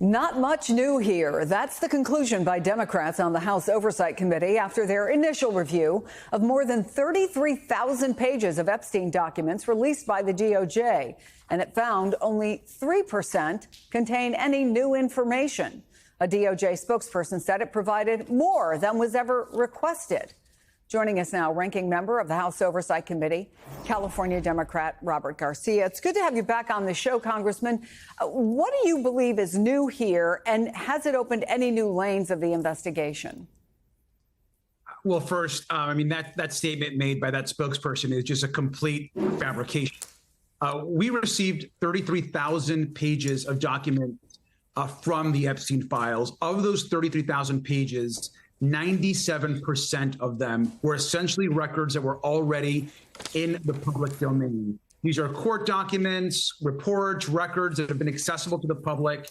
Not much new here. That's the conclusion by Democrats on the House Oversight Committee after their initial review of more than 33,000 pages of Epstein documents released by the DOJ. And it found only 3% contain any new information. A DOJ spokesperson said it provided more than was ever requested. Joining us now, ranking member of the House Oversight Committee, California Democrat Robert Garcia. It's good to have you back on the show, Congressman. What do you believe is new here, and has it opened any new lanes of the investigation? Well, first, that statement made by that spokesperson is just a complete fabrication. We received 33,000 pages of documents from the Epstein files. Of those 33,000 pages, 97% of them were essentially records that were already in the public domain. These are court documents, reports, records that have been accessible to the public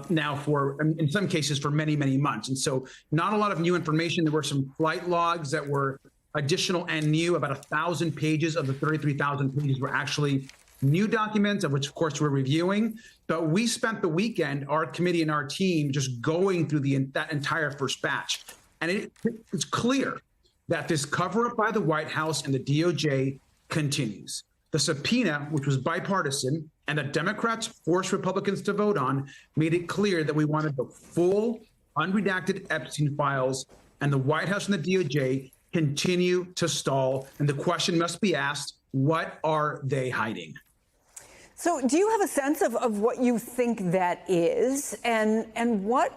now for, in some cases, for many, many months. And so not a lot of new information. There were some flight logs that were additional and new. About 1,000 pages of the 33,000 pages were actually new documents, of which, of course, we're reviewing. But we spent the weekend, our committee and our team, just going through that entire first batch. And it's clear that this cover-up by the White House and the DOJ continues. The subpoena, which was bipartisan, and that Democrats forced Republicans to vote on, made it clear that we wanted the full, unredacted Epstein files, and the White House and the DOJ continue to stall. And the question must be asked, what are they hiding? So do you have a sense of what you think that is, and what,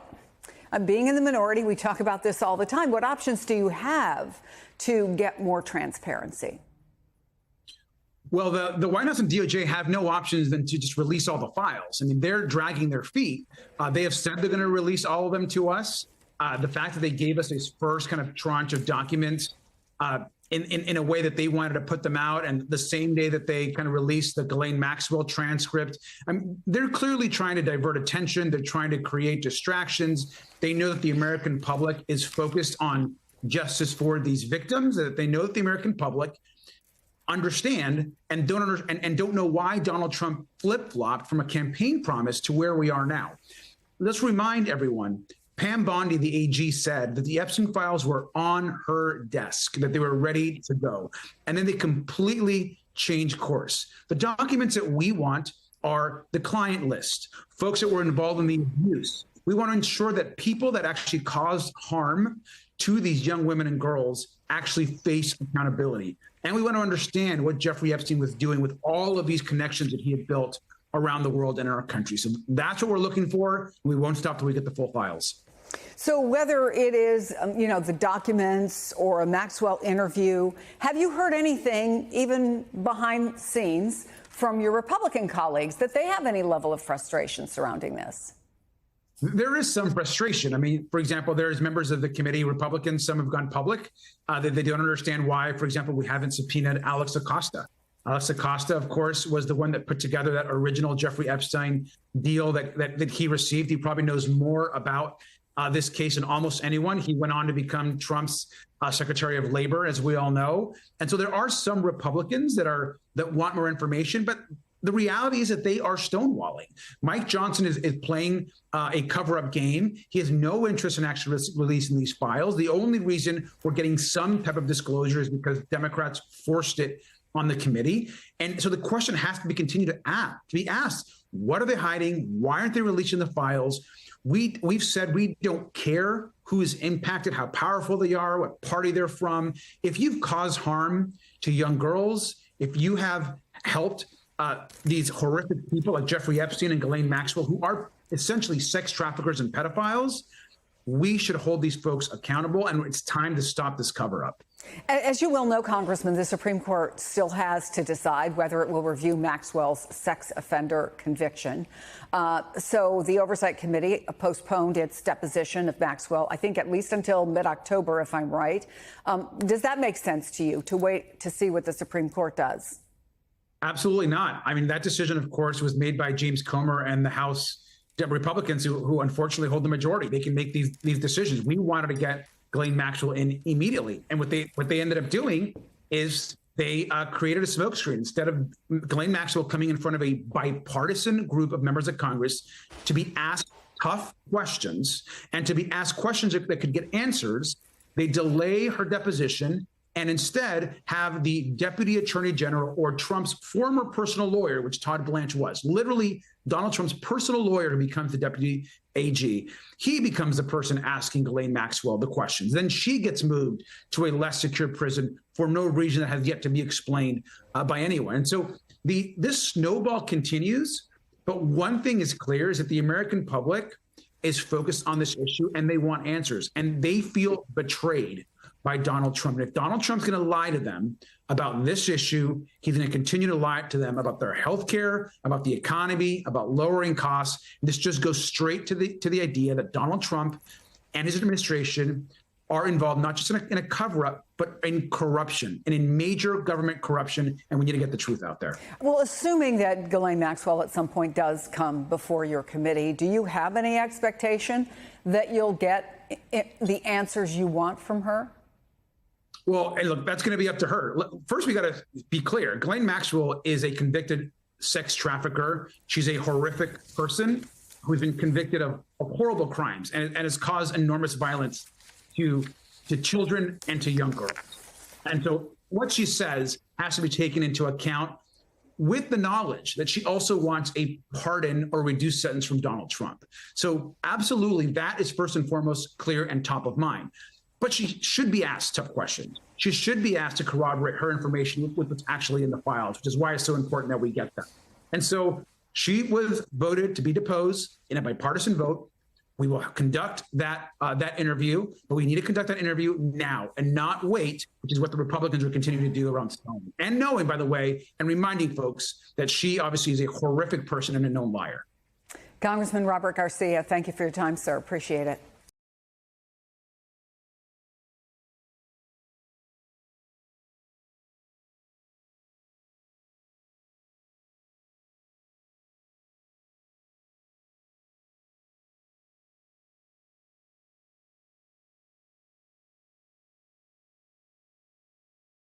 being in the minority, we talk about this all the time, what options do you have to get more transparency? Well, the White House and DOJ have no options than to just release all the files. I mean, they're dragging their feet. They have said they're going to release all of them to us. The fact that they gave us this first kind of tranche of documents in a way that they wanted to put them out, and the same day that they kind of released the Ghislaine Maxwell transcript, they're clearly trying to divert attention. They're trying to create distractions. They know that the American public is focused on justice for these victims, that they know that the American public understand and don't know why Donald Trump flip-flopped from a campaign promise to where we are now. Let's remind everyone, Pam Bondi, the AG, said that the Epstein files were on her desk, that they were ready to go. And then they completely changed course. The documents that we want are the client list, folks that were involved in the abuse. We want to ensure that people that actually caused harm to these young women and girls actually face accountability. And we want to understand what Jeffrey Epstein was doing with all of these connections that he had built around the world and in our country. So that's what we're looking for. We won't stop till we get the full files. So whether it is, the documents or a Maxwell interview, have you heard anything, even behind the scenes, from your Republican colleagues that they have any level of frustration surrounding this? There is some frustration. I mean, for example, there's members of the committee, Republicans, some have gone public, that they don't understand why, for example, we haven't subpoenaed Alex Acosta. Alex Acosta, of course, was the one that put together that original Jeffrey Epstein deal that he received. He probably knows more about this case than almost anyone. He went on to become Trump's Secretary of Labor, as we all know. And so there are some Republicans that want more information, but the reality is that they are stonewalling. Mike Johnson is playing a cover-up game. He has no interest in actually releasing these files. The only reason we're getting some type of disclosure is because Democrats forced it on the committee. And so the question has to be continued to be asked, what are they hiding? Why aren't they releasing the files? We've said we don't care who is impacted, how powerful they are, what party they're from. If you've caused harm to young girls, if you have helped these horrific people like Jeffrey Epstein and Ghislaine Maxwell, who are essentially sex traffickers and pedophiles, we should hold these folks accountable, and it's time to stop this cover-up. As you well know, Congressman, the Supreme Court still has to decide whether it will review Maxwell's sex offender conviction. So the Oversight Committee postponed its deposition of Maxwell, I think at least until mid-October, if I'm right. Does that make sense to you, to wait to see what the Supreme Court does? Absolutely not. I mean, that decision, of course, was made by James Comer and the House Republicans who unfortunately hold the majority. They can make these decisions. We wanted to get Ghislaine Maxwell in immediately. And what they ended up doing is they created a smokescreen. Instead of Ghislaine Maxwell coming in front of a bipartisan group of members of Congress to be asked tough questions and to be asked questions that could get answers, they delay her deposition and instead have the deputy attorney general or Trump's former personal lawyer, which Todd Blanche was, literally Donald Trump's personal lawyer, who becomes the deputy AG. He becomes the person asking Ghislaine Maxwell the questions. Then she gets moved to a less secure prison for no reason that has yet to be explained by anyone. And so this snowball continues. But one thing is clear is that the American public is focused on this issue and they want answers, and they feel betrayed by Donald Trump. And if Donald Trump's going to lie to them about this issue, he's going to continue to lie to them about their health care, about the economy, about lowering costs. This just goes straight to the idea that Donald Trump and his administration are involved not just in a cover-up, but in corruption and in major government corruption, and we need to get the truth out there. Well, assuming that Ghislaine Maxwell at some point does come before your committee, do you have any expectation that you'll get the answers you want from her? Well, and look, that's going to be up to her. First, we got to be clear. Ghislaine Maxwell is a convicted sex trafficker. She's a horrific person who's been convicted of horrible crimes and has caused enormous violence to children and to young girls. And so what she says has to be taken into account with the knowledge that she also wants a pardon or reduced sentence from Donald Trump. So absolutely, that is first and foremost clear and top of mind. But she should be asked tough questions. She should be asked to corroborate her information with what's actually in the files, which is why it's so important that we get that. And so she was voted to be deposed in a bipartisan vote. We will conduct that interview, but we need to conduct that interview now and not wait, which is what the Republicans are continuing to do around Stone. And knowing, by the way, and reminding folks that she obviously is a horrific person and a known liar. Congressman Robert Garcia, thank you for your time, sir. Appreciate it.